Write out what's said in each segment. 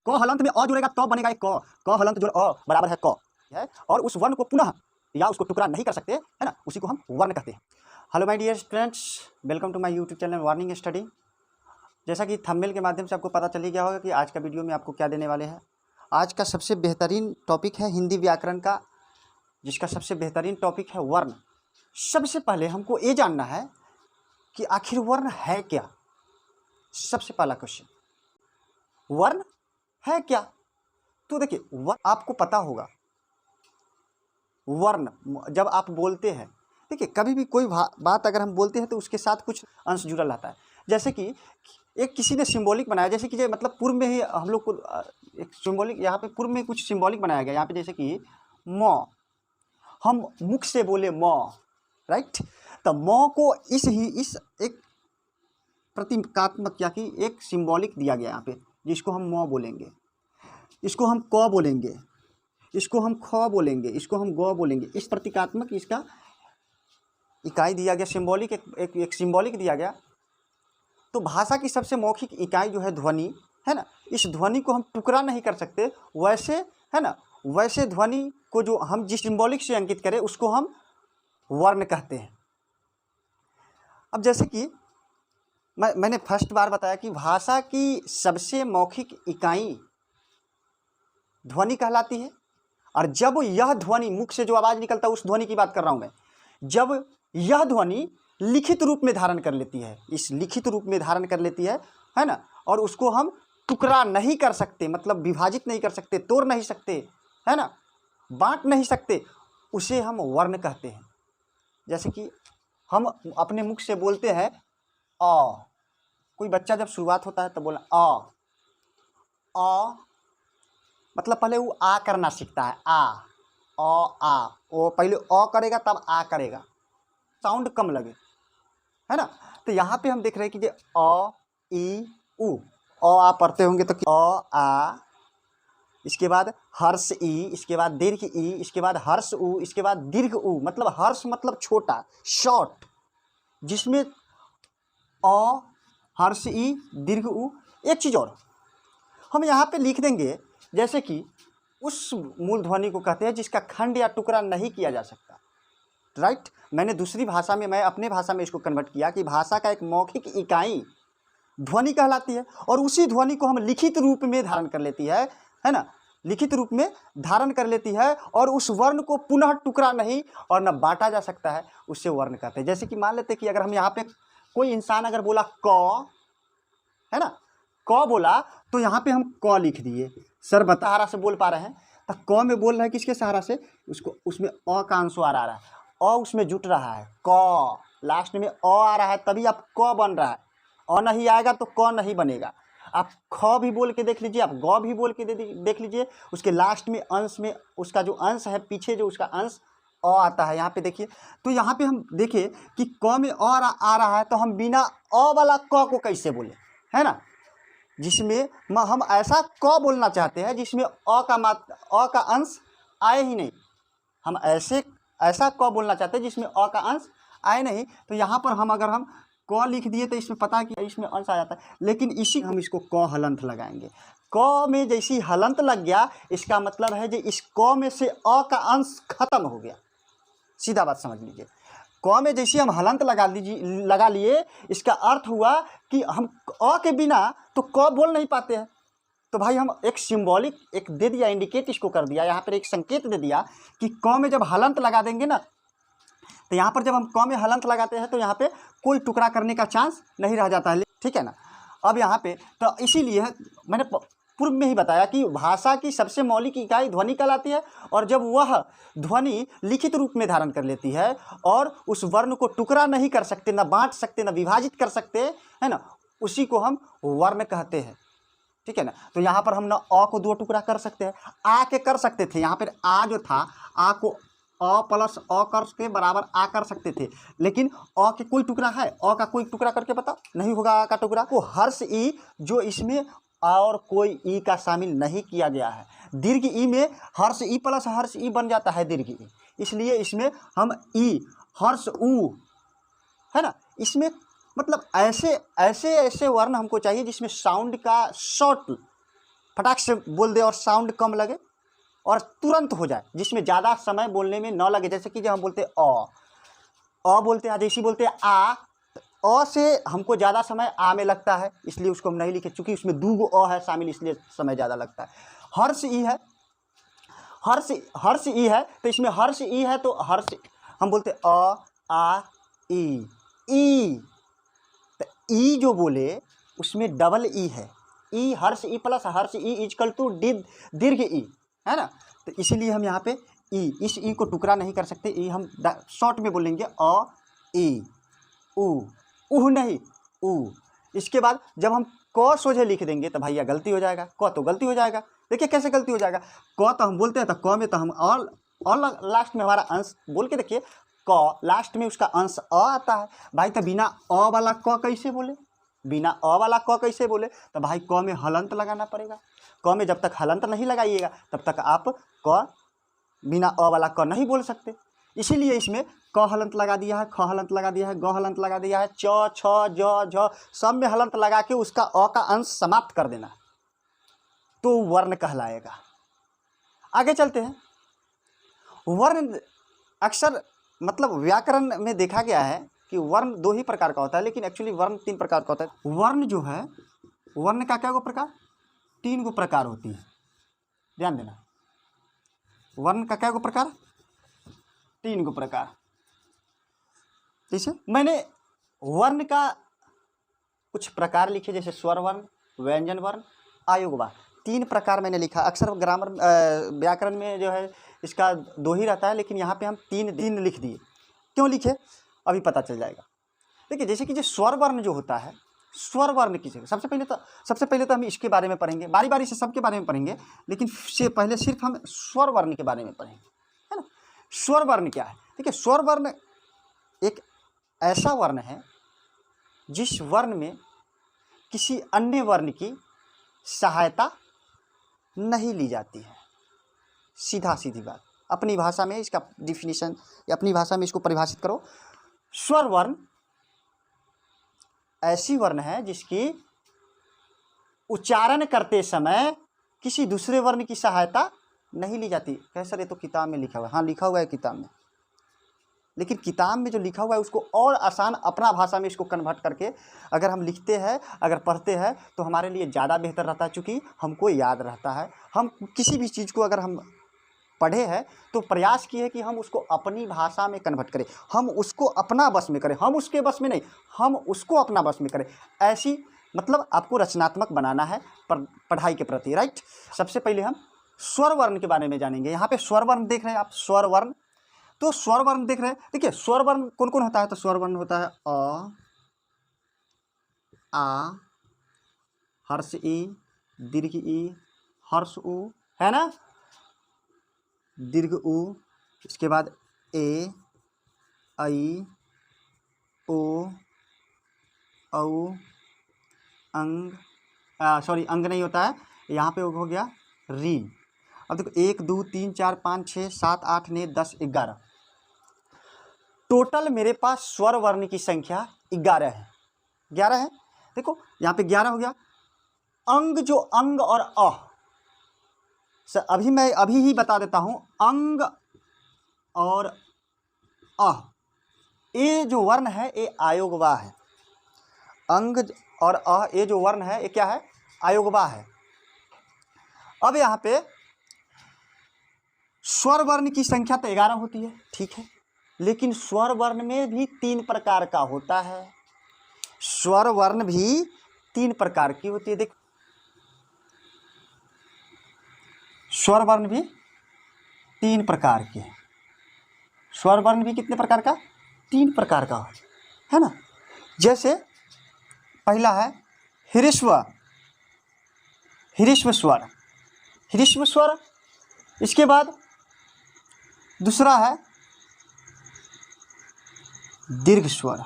क हलंत में अ जुड़ेगा तो बनेगा एक क हलंत जोड़ अ बराबर है क है, और उस वर्ण को पुनः या उसको टुकड़ा नहीं कर सकते, है ना, उसी को हम वर्ण कहते हैं। Hello my dear students, welcome to my YouTube channel warning study. जैसा कि थंबनेल के माध्यम से आपको पता चल ही गया होगा कि आज का वीडियो में आपको क्या देने वाले हैं। आज का सबसे बेहतरीन टॉपिक है हिंदी व्याकरण का, जिसका सबसे बेहतरीन टॉपिक है वर्ण। सबसे पहले हमको ये जानना है कि आखिर वर्ण है क्या। सबसे पहला क्वेश्चन, वर्ण है क्या? तो देखिए, वर्ण आपको पता होगा, वर्ण जब आप बोलते हैं, देखिए कभी भी कोई बात अगर हम बोलते हैं तो उसके साथ कुछ अंश जुड़ा रहता है। जैसे कि एक किसी ने सिंबॉलिक बनाया, जैसे कि मतलब पूर्व में ही हम लोग को एक सिंबॉलिक, यहाँ पे पूर्व में कुछ सिंबॉलिक बनाया गया। यहाँ पे जैसे कि म, हम मुख से बोले म, राइट, तो म को इस एक प्रतीकात्मक या कि एक सिंबॉलिक दिया गया यहाँ पे, जिसको हम म बोलेंगे, इसको हम क बोलेंगे, इसको हम ख बोलेंगे, इसको हम ग बोलेंगे। इस प्रतीकात्मक इसका इकाई दिया गया, सिंबॉलिक एक सिंबॉलिक दिया गया। तो भाषा की सबसे मौखिक इकाई जो है ध्वनि, है ना, इस ध्वनि को हम टुकड़ा नहीं कर सकते। वैसे, है ना, वैसे ध्वनि को जो हम जिस सिंबॉलिक से अंकित करें उसको हम वर्ण कहते हैं। अब जैसे कि मैंने फर्स्ट बार बताया कि भाषा की सबसे मौखिक इकाई ध्वनि कहलाती है। और जब यह ध्वनि, मुख से जो आवाज़ निकलता है उस ध्वनि की बात कर रहा हूँ मैं, जब यह ध्वनि लिखित रूप में धारण कर लेती है, इस लिखित रूप में धारण कर लेती है ना, और उसको हम टुकड़ा नहीं कर सकते, मतलब विभाजित नहीं कर सकते, तोड़ नहीं सकते, है ना, बांट नहीं सकते, उसे हम वर्ण कहते हैं। जैसे कि हम अपने मुख से बोलते हैं अ, कोई बच्चा जब शुरुआत होता है तो बोला अ, मतलब पहले वो आ करना सीखता है, आ, वो पहले अ करेगा तब आ करेगा, साउंड कम लगे, है ना। तो यहाँ पे हम देख रहे हैं कि अ, ई, उ, आ पढ़ते होंगे तो आ, इसके बाद हर्ष ई, इसके बाद दीर्घ ई, इसके बाद हर्ष उ, इसके बाद दीर्घ उ, मतलब हर्ष मतलब छोटा, शॉर्ट, जिसमें अ, हर्ष ई, दीर्घ उ। एक चीज़ और हम यहाँ पे लिख देंगे, जैसे कि उस मूल ध्वनि को कहते हैं जिसका खंड या टुकड़ा नहीं किया जा सकता, राइट। मैंने दूसरी भाषा में, मैं अपने भाषा में इसको कन्वर्ट किया कि भाषा का एक मौखिक इकाई ध्वनि कहलाती है, और उसी ध्वनि को हम लिखित रूप में धारण कर लेती है ना, लिखित रूप में धारण कर लेती है, और उस वर्ण को पुनः टुकड़ा नहीं और न बांटा जा सकता है, उससे वर्ण कहते हैं। जैसे कि मान लेते कि अगर हम यहाँ पे कोई इंसान अगर बोला क, है ना, क बोला तो यहाँ पे हम क लिख दिए, सर बता सहारा से बोल पा रहे हैं, तो क में बोल रहे हैं किसके सहारा से, उसको, उसमें अ का अनुस्वार आ रहा है, अ उसमें जुट रहा है, क लास्ट में अ आ रहा है, तभी आप क बन रहा है। अ नहीं आएगा तो क नहीं बनेगा। आप ख भी बोल के देख लीजिए, आप ग भी बोल के देख लीजिए, उसके लास्ट में अंश में उसका जो अंश है, पीछे जो उसका अंश अ आता है, यहाँ पे देखिए। तो यहाँ पे हम देखिए कि क में आ रहा है, तो हम बिना अ वाला क को कैसे बोले, है ना, जिसमें हम ऐसा क बोलना चाहते हैं जिसमें अ का अंश आए ही नहीं। हम ऐसा क बोलना चाहते हैं जिसमें अ का अंश आए नहीं। तो यहाँ पर हम अगर हम क लिख दिए तो इसमें पता है कि इसमें अंश आ जाता है, लेकिन इसी हम इसको क हलंत लगाएंगे। क में जैसी हलंत लग गया, इसका मतलब है कि इस क में से अ का अंश खत्म हो गया। सीधा बात समझ लीजिए, क में जैसे हम हलंत लगा लिए, इसका अर्थ हुआ कि हम अ के बिना तो क बोल नहीं पाते हैं। तो भाई हम एक सिंबॉलिक एक दे दिया, इंडिकेट इसको कर दिया, यहाँ पर एक संकेत दे दिया कि क में जब हलंत लगा देंगे ना, तो यहाँ पर जब हम क में हलंत लगाते हैं तो यहाँ पे कोई टुकड़ा करने का चांस नहीं रह जाता है, ठीक है ना। अब यहाँ पे तो इसीलिए मैंने पूर्व में ही बताया कि भाषा की सबसे मौलिक इकाई ध्वनि कहलाती है, और जब वह ध्वनि लिखित रूप में धारण कर लेती है और उस वर्ण को टुकड़ा नहीं कर सकते, न बांट सकते, न विभाजित कर सकते, है ना, उसी को हम वर्ण कहते हैं, ठीक है ना। तो यहाँ पर हम न अ को दो टुकड़ा कर सकते हैं, आ के कर सकते थे, यहाँ पर आ जो था, आ को अ प्लस अ कर के बराबर आ कर सकते थे, लेकिन अ के कोई टुकड़ा है, अ का कोई टुकड़ा करके बता, नहीं होगा आ का टुकड़ा। वो हर्ष ई जो इसमें और कोई ई का शामिल नहीं किया गया है, दीर्घ ई में हर्ष ई प्लस हर्ष ई बन जाता है दीर्घ ई, इसलिए इसमें हम ई हर्ष ऊ, है ना, इसमें मतलब ऐसे ऐसे ऐसे वर्ण हमको चाहिए जिसमें साउंड का शॉर्ट फटाक से बोल दे और साउंड कम लगे और तुरंत हो जाए, जिसमें ज़्यादा समय बोलने में न लगे। जैसे कि जब हम बोलते अ बोलते हैं, जैसे बोलते हैं आ, अ से हमको ज़्यादा समय आ में लगता है, इसलिए उसको हम नहीं लिखे, चूँकि उसमें 2 गो अ है शामिल, इसलिए समय ज़्यादा लगता है। हर्ष ई है, हर्ष ई है, तो इसमें हर्ष ई है तो हर्ष हम बोलते आ ई। तो ई जो बोले उसमें डबल ई है, ई हर्ष ई प्लस हर्ष ई इजकल टू दीर्घ ई, है ना। तो इसीलिए हम यहाँ पे ई, इस ई को टुकड़ा नहीं कर सकते, ई हम शॉर्ट में बोलेंगे ई ऊ नहीं ऊ। इसके बाद जब हम क सोझे लिख देंगे तो भैया गलती हो जाएगा, क तो गलती हो जाएगा। देखिए कैसे गलती हो जाएगा, क तो हम बोलते हैं तो क में तो हम और लास्ट में हमारा अंश बोल के देखिए, क लास्ट में उसका अंश अ आता है भाई। तो बिना अ वाला क कैसे बोले, बिना अ वाला क कैसे बोले, तो भाई क में हलंत लगाना पड़ेगा। क में जब तक हलंत नहीं लगाइएगा तब तक आप क बिना अ वाला क नहीं बोल सकते। इसीलिए इसमें क हलंत लगा दिया है, ख हलंत लगा दिया है, ग हलंत लगा दिया है, च छ ज झ सब में हलंत लगा के उसका अ का अंश समाप्त कर देना, तो वर्ण कहलाएगा। आगे चलते हैं। वर्ण अक्सर मतलब व्याकरण में देखा गया है कि वर्ण 2 ही प्रकार का होता है, लेकिन एक्चुअली वर्ण 3 प्रकार का होता है। वर्ण जो है, वर्ण का क्या गो प्रकार, 3 गो प्रकार होती है, ध्यान देना। वर्ण का क्या गो प्रकार, 3 गो प्रकार। जैसे मैंने वर्ण का कुछ प्रकार लिखे, जैसे स्वर वर्ण, व्यंजन वर्ण, आयोग वर्ण, 3 प्रकार मैंने लिखा। अक्सर ग्रामर व्याकरण में जो है इसका 2 ही रहता है, लेकिन यहाँ पे हम 3 लिख दिए। क्यों लिखे अभी पता चल जाएगा। देखिए जैसे कि जो स्वर वर्ण जो होता है, स्वर वर्ण की जगह सबसे पहले तो हम इसके बारे में पढ़ेंगे, बारी बारी से सबके बारे में पढ़ेंगे, लेकिन से पहले सिर्फ हम स्वर वर्ण के बारे में पढ़ेंगे, है ना। स्वर वर्ण क्या है, देखिए स्वर वर्ण एक ऐसा वर्ण है जिस वर्ण में किसी अन्य वर्ण की सहायता नहीं ली जाती है। सीधी बात, अपनी भाषा में इसका डिफिनीशन या अपनी भाषा में इसको परिभाषित करो। स्वर वर्ण ऐसी वर्ण है जिसकी उच्चारण करते समय किसी दूसरे वर्ण की सहायता नहीं ली जाती। कह सर ये तो किताब में लिखा हुआ है, हाँ लिखा हुआ है किताब में, लेकिन किताब में जो लिखा हुआ है उसको और आसान अपना भाषा में इसको कन्वर्ट करके अगर हम लिखते हैं, अगर पढ़ते हैं, तो हमारे लिए ज़्यादा बेहतर रहता है, चूँकि हमको याद रहता है। हम किसी भी चीज़ को अगर हम पढ़े हैं तो प्रयास किए कि हम उसको अपनी भाषा में कन्वर्ट करें, हम उसको अपना बस में करें, हम उसके बस में नहीं, हम उसको अपना बस में करें। ऐसी मतलब आपको रचनात्मक बनाना है पढ़ाई के प्रति, राइट। सबसे पहले हम स्वर वर्ण के बारे में जानेंगे। यहाँ पे स्वर वर्ण देख रहे हैं आप, स्वर वर्ण, तो स्वर वर्ण देख रहे हैं। देखिए स्वर वर्ण कौन कौन होता है, तो स्वर वर्ण होता है अ, आ, हर्ष ई, दीर्घ ई, हर्ष उ, है ना, दीर्घ उ, इसके बाद ए, ऐ, ओ, औ, अंग, सॉरी अंग नहीं होता है यहाँ पे, हो गया री। अब देखो 1 2 3 4 5 6 7 8 9 10 11, टोटल मेरे पास स्वर वर्ण की संख्या 11 है। 11 है, देखो यहाँ पे 11 हो गया। अंग जो अंग और अ, मैं अभी ही बता देता हूँ, अंग और अ, ये जो वर्ण है ये आयोगवा है। अंग और अ ये जो वर्ण है ये क्या है, आयोगवा है। अब यहाँ पे स्वर वर्ण की संख्या तो 11 होती है, ठीक है, लेकिन स्वर वर्ण में भी 3 प्रकार का होता है। स्वर वर्ण भी 3 प्रकार की होती है। देखो स्वर वर्ण भी 3 प्रकार के, स्वर वर्ण भी कितने प्रकार का, 3 प्रकार का है ना। जैसे पहला है ह्रीश्व, ह्रीश्व स्वर, ह्रीश्व स्वर। इसके बाद दूसरा है दीर्घ स्वर।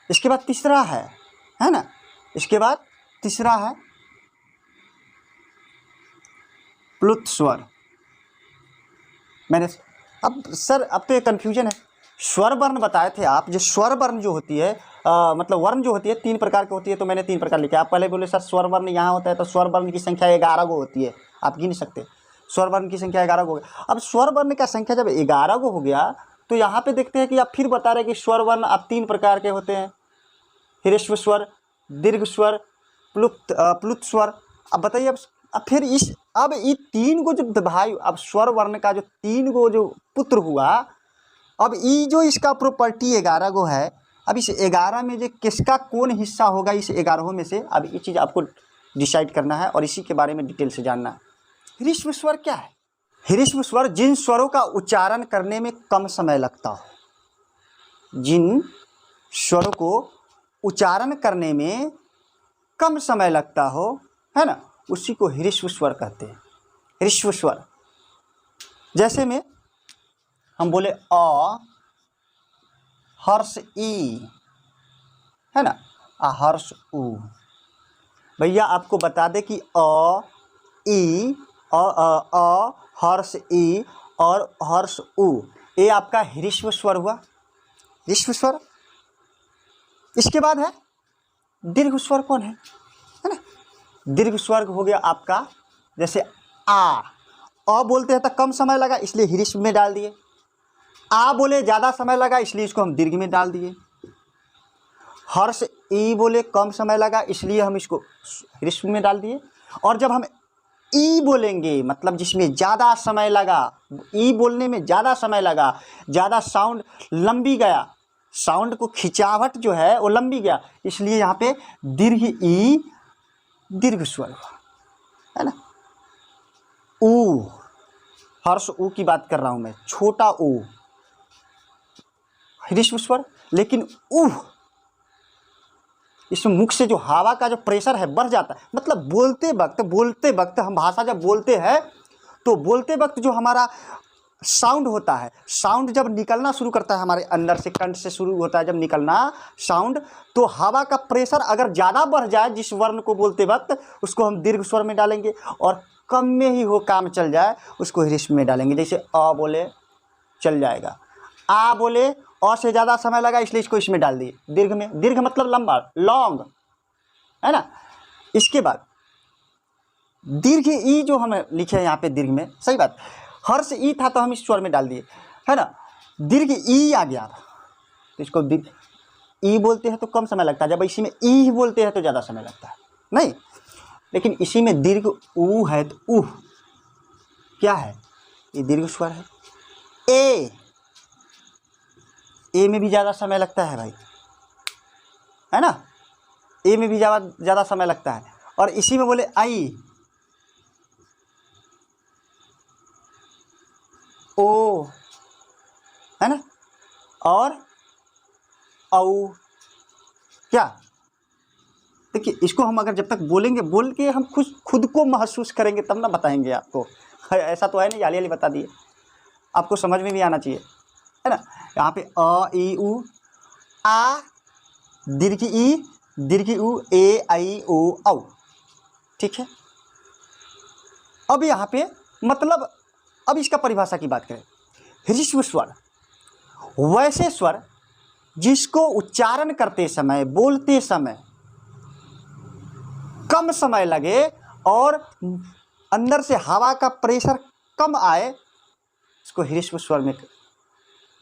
इसके बाद तीसरा है ना, इसके बाद तीसरा है प्लुत स्वर। मैंने अब सर अब तो ये कन्फ्यूजन है, स्वर वर्ण बताए थे आप, जो स्वर वर्ण जो होती है मतलब वर्ण जो होती है 3 प्रकार की होती है, तो मैंने 3 प्रकार लिखे। आप पहले बोले सर स्वर वर्ण यहाँ होता है, तो स्वर वर्ण की संख्या 11 गो होती है, आप गिन सकते। स्वर वर्ण की संख्या 11 गो हो गया। अब स्वर वर्ण का संख्या जब 11 गो हो गया, तो यहाँ पे देखते हैं कि आप फिर बता रहे कि स्वर वर्ण अब 3 प्रकार के होते हैं, ह्रस्व स्वर, दीर्घ स्वर, प्लुत स्वर। अब बताइए, अब फिर अब ये 3 गो जो भाई, अब स्वर वर्ण का जो 3 गो जो पुत्र हुआ, अब ये जो इसका प्रॉपर्टी 11 गो है, अब इस 11 में जो किसका कौन हिस्सा होगा इस 11 में से, अब ये चीज़ आपको डिसाइड करना है और इसी के बारे में डिटेल से जानना है। ह्रस्व स्वर क्या है? ह्रस्व स्वर जिन स्वरों का उच्चारण करने में कम समय लगता हो, जिन स्वरों को उच्चारण करने में कम समय लगता हो, है ना, उसी को ह्रस्व स्वर कहते हैं। ह्रस्व स्वर जैसे में हम बोले अ, हर्ष ई, है ना, हर्ष उ। भैया आपको बता दे कि अ, ई, हर्ष ई और हर्ष उ, ये आपका ह्रस्व स्वर हुआ, ह्रस्व स्वर। इसके बाद है दीर्घ स्वर। कौन है ना? दीर्घ स्वर हो गया आपका, जैसे अ बोलते हैं तो कम समय लगा इसलिए ह्रस्व में डाल दिए, आ बोले ज़्यादा समय लगा इसलिए इसको हम दीर्घ में डाल दिए। हर्ष ई बोले कम समय लगा इसलिए हम इसको ह्रस्व में डाल दिए। और जब हम ई बोलेंगे, मतलब जिसमें ज़्यादा समय लगा, ई बोलने में ज़्यादा समय लगा, ज़्यादा साउंड लंबी गया, साउंड को खिंचावट जो है वो लंबी गया, इसलिए यहाँ पे दीर्घ ई दीर्घ स्वर हुआ, है ना। ऊ, हर्ष ऊ की बात कर रहा हूँ मैं, छोटा ऊ ह्रस्व स्वर। लेकिन उह, इसमें मुख से जो हवा का जो प्रेशर है बढ़ जाता है, मतलब बोलते वक्त हम भाषा जब बोलते हैं तो बोलते वक्त जो हमारा साउंड होता है, साउंड जब निकलना शुरू करता है हमारे अंदर से, कंठ से शुरू होता है जब निकलना साउंड, तो हवा का प्रेशर अगर ज़्यादा बढ़ जाए जिस वर्ण को बोलते वक्त, उसको हम दीर्घ स्वर में डालेंगे, और कम में ही हो काम चल जाए उसको ह्रस्व में डालेंगे। जैसे अ बोले चल जाएगा, आ बोले अ से ज़्यादा समय लगा इसलिए इसको इसमें डाल दिए दीर्घ में। दीर्घ मतलब लंबा, लॉन्ग, है ना। इसके बाद दीर्घ ई जो हम लिखे हैं यहाँ पे दीर्घ में, सही बात, हर्ष ई था तो हम इस स्वर में डाल दिए, है ना। दीर्घ ई आ गया तो इसको दीर्घ ई बोलते हैं तो कम समय लगता है, जब इसी में ई बोलते हैं तो ज़्यादा समय लगता है, नहीं। लेकिन इसी में दीर्घ ऊ है तो उह क्या है, ये दीर्घ स्वर है। ए में भी ज़्यादा समय लगता है भाई, है ना, ए में भी ज़्यादा समय लगता है। और इसी में बोले आई, ओ, है ना, और औ, क्या। देखिए इसको हम अगर जब तक बोलेंगे, बोल के हम खुद को महसूस करेंगे तब ना बताएंगे आपको, ऐसा तो है नहीं हाली हाली बता दिए, आपको समझ में भी आना चाहिए, है ना। यहाँ पे अ ई उ, आ दीर्घ ई दीर्घ उ, ए आई ओ औ, ठीक है। अब यहाँ पे मतलब अब इसका परिभाषा की बात करें, ह्रस्व स्वर वैसे स्वर जिसको उच्चारण करते समय, बोलते समय कम समय लगे और अंदर से हवा का प्रेशर कम आए, इसको ह्रस्व स्वर में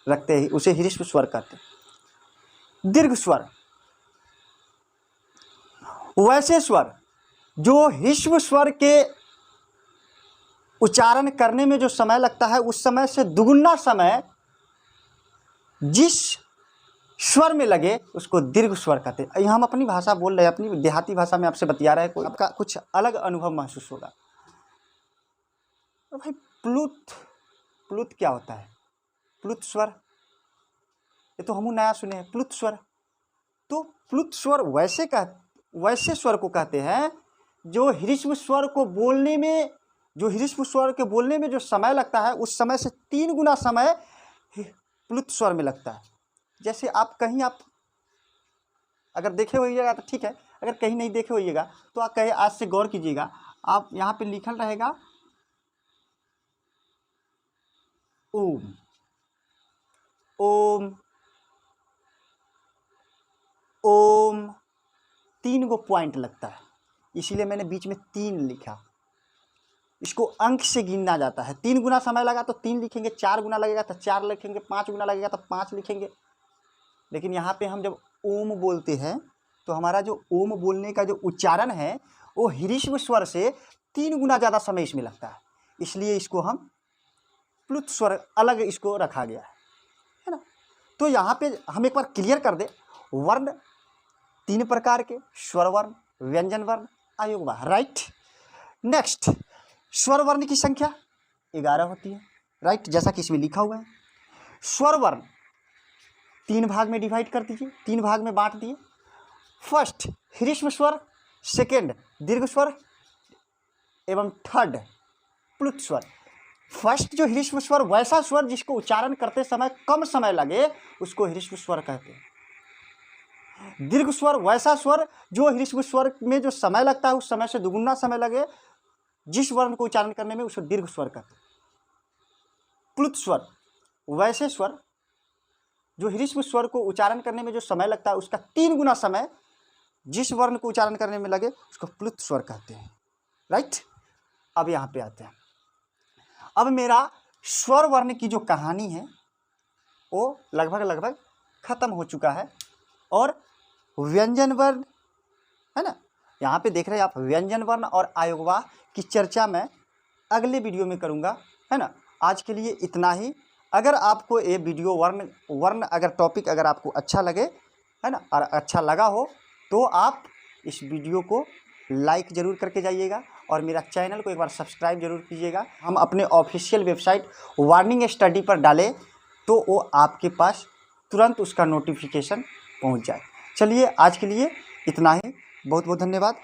रखते हैं, उसे ह्रस्व स्वर कहते हैं। दीर्घ स्वर वैसे स्वर जो ह्रस्व स्वर के उच्चारण करने में जो समय लगता है उस समय से दुगुना समय जिस स्वर में लगे उसको दीर्घ स्वर कहते हैं। हम अपनी भाषा बोल रहे हैं, अपनी देहाती भाषा में आपसे बतिया रहे हैं, कोई आपका कुछ अलग अनुभव महसूस होगा। तो भाई प्लुत क्या होता है? प्लुत स्वर, ये तो हम नया सुने हैं, प्लुत स्वर। तो प्लुत स्वर वैसे स्वर को कहते हैं जो ह्रस्व स्वर को बोलने में, जो ह्रस्व स्वर के बोलने में जो समय लगता है उस समय से 3 गुना समय प्लुत स्वर में लगता है। जैसे आप कहीं आप अगर देखे होइएगा तो ठीक है, अगर कहीं नहीं देखे होइएगा तो आप कहे, आज से गौर कीजिएगा, आप यहाँ पे लिखल रहेगा ओम, ओम, ओम, 3 गो पॉइंट लगता है, इसीलिए मैंने बीच में 3 लिखा। इसको अंक से गिनना जाता है। 3 गुना समय लगा तो 3 लिखेंगे, 4 गुना लगेगा तो 4 लिखेंगे, 5 गुना लगेगा तो 5 लिखेंगे। लेकिन यहाँ पे हम जब ओम बोलते हैं तो हमारा जो ओम बोलने का जो उच्चारण है वो ह्रीश्व स्वर से 3 गुना ज़्यादा समय इसमें लगता है, इसलिए इसको हम प्लुत स्वर अलग इसको रखा गया है ना। तो यहाँ पे हम एक बार क्लियर कर दे, वर्ण 3 प्रकार के, स्वर वर्ण, व्यंजन वर्ण, आयोग वर्ण, राइट। नेक्स्ट, स्वर वर्ण की संख्या 11 होती है, राइट, जैसा कि इसमें लिखा हुआ है। स्वर वर्ण 3 भाग में डिवाइड कर दीजिए, 3 भाग में बांट दिए। फर्स्ट ह्रीश्व स्वर, सेकेंड दीर्घ स्वर एवं थर्ड प्लुत स्वर। फर्स्ट जो ह्रीश्व स्वर, वैसा स्वर जिसको उच्चारण करते समय कम समय लगे, उसको ह्रीश्व स्वर कहते हैं। दीर्घ स्वर वैसा स्वर जो ह्रीश्व स्वर में जो समय लगता है उस समय से दुगुना समय लगे, जिस वर्ण को उच्चारण करने में, उसको दीर्घ स्वर कहते हैं। प्लुत स्वर वैसे स्वर जो ह्रीश्व स्वर को उच्चारण करने में जो समय लगता है उसका 3 गुना समय जिस वर्ण को उच्चारण करने में लगे उसको प्लुत स्वर कहते हैं, राइट। अब यहाँ पे आते हैं। अब मेरा स्वर वर्ण की जो कहानी है वो लगभग खत्म हो चुका है, और व्यंजन वर्ण है ना, यहाँ पे देख रहे हैं आप, व्यंजन वर्ण और आयोगवाह की चर्चा मैं अगले वीडियो में करूँगा, है ना। आज के लिए इतना ही। अगर आपको ये वीडियो वर्ण अगर टॉपिक अगर आपको अच्छा लगे, है ना, और अच्छा लगा हो तो आप इस वीडियो को लाइक ज़रूर करके जाइएगा और मेरा चैनल को एक बार सब्सक्राइब जरूर कीजिएगा। हम अपने ऑफिशियल वेबसाइट वार्निंग स्टडी पर डालें तो वो आपके पास तुरंत उसका नोटिफिकेशन पहुंच जाए। चलिए आज के लिए इतना ही, बहुत बहुत धन्यवाद।